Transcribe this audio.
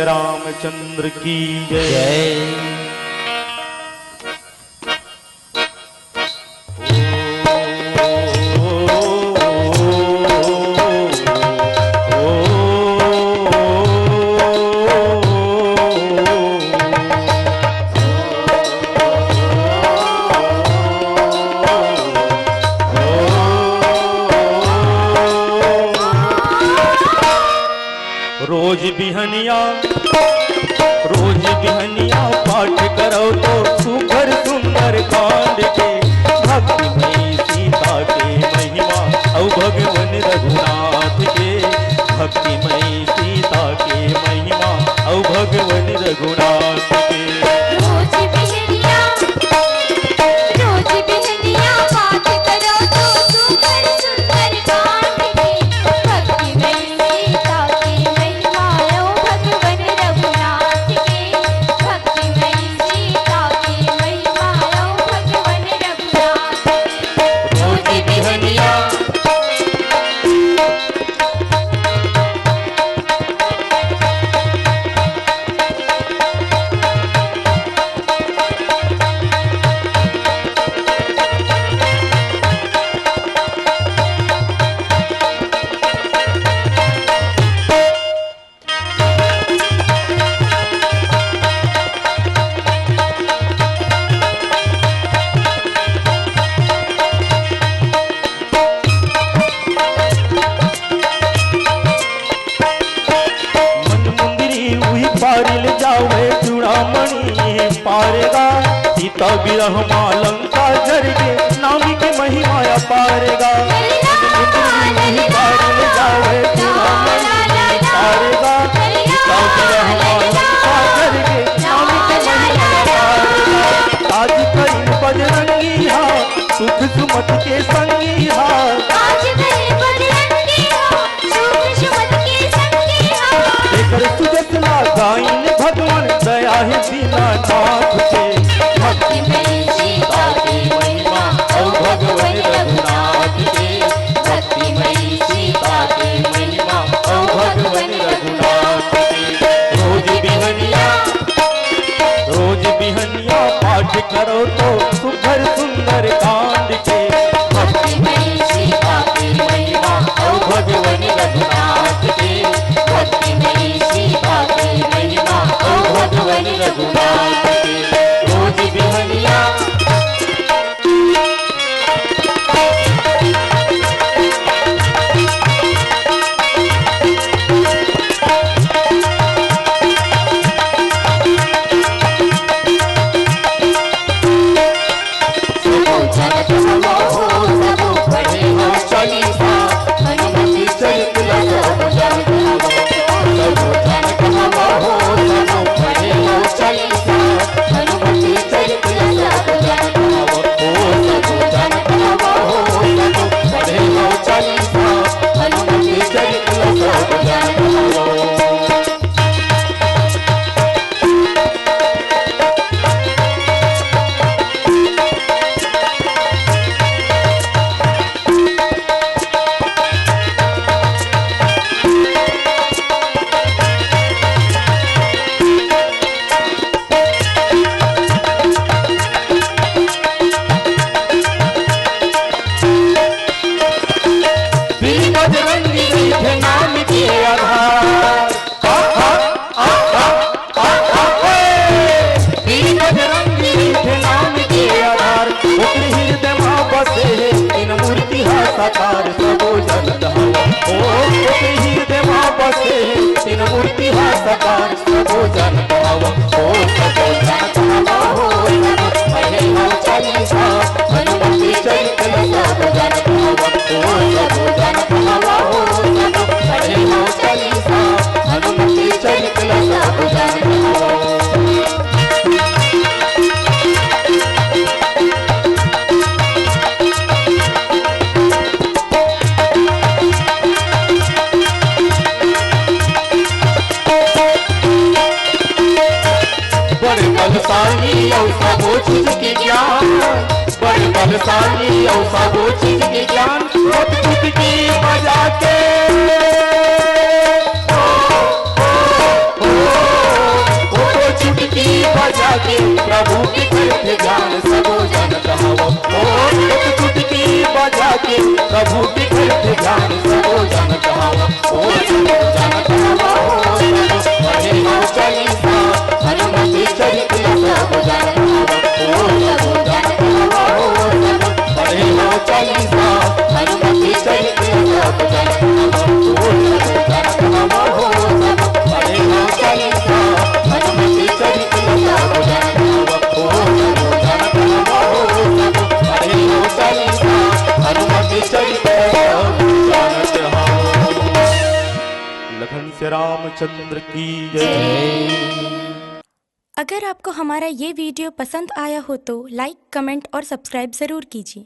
रामचंद्र की जय। रोज बिहनिया पाठ करो तो सुघर सुंदर कांड के भक्तिमयी सीता के महिमा औ भगवन रघुनाथ के भक्तिमयी सीता के महिमा औ भगवन रघुनाथ के। रोज बिहनिया पाठ करो तो सुघर सुंदर कांड के भक्तिमयी सीता की महिमा ओ भगवन रघुनाथ के भक्तिमयी सीता की महिमा ओ भगवन रघुनाथ के। रोज बिहनिया पारिल जावे चूड़ामणि पारेगा सीता विरह मां लंका जर के नामी की महिमा पारेगा। पारिल जावे चूड़ामणि पारेगा सीता विरह मां लंका जर के नामी की महिमा पारेगा। आज कई बजरंगी हा सुख सुमत के संगी हा गाइन भगवान दया है दीनानाथ के भक्तिमयी सीता की महिमा ओ भगवन रघुनाथ के भक्तिमयी सीता की महिमा ओ भगवन रघुनाथ के। रोज बिहनिया पाठ करो तो सुघर सुंदर कांड के भक्तिमयी सीता की महिमा ओ भगवन रघुनाथ के भक्तिमयी सीता की महिमा ओ भगवन रघुनाथ के। रोज बिहनिया साकार सबो जन धावा ओ हृदय मां बसे तीन मूर्ति हा साकार सबो जन धावा ओ सबो जन धावा हो पढ़े हो चालीसा हनुमति चरित्र सब जन धावा ओ सबो जन धावा हो पढ़े हो चालीसा हनुमति चरित्र सब जन धावा। बलशाली और सबो चीज के ज्ञान बड़े बलशाली और सबो चीज के ज्ञान अद्भुत की बजा के रामचंद्र की जय। अगर आपको हमारा ये वीडियो पसंद आया हो तो लाइक, कमेंट और सब्सक्राइब ज़रूर कीजिए।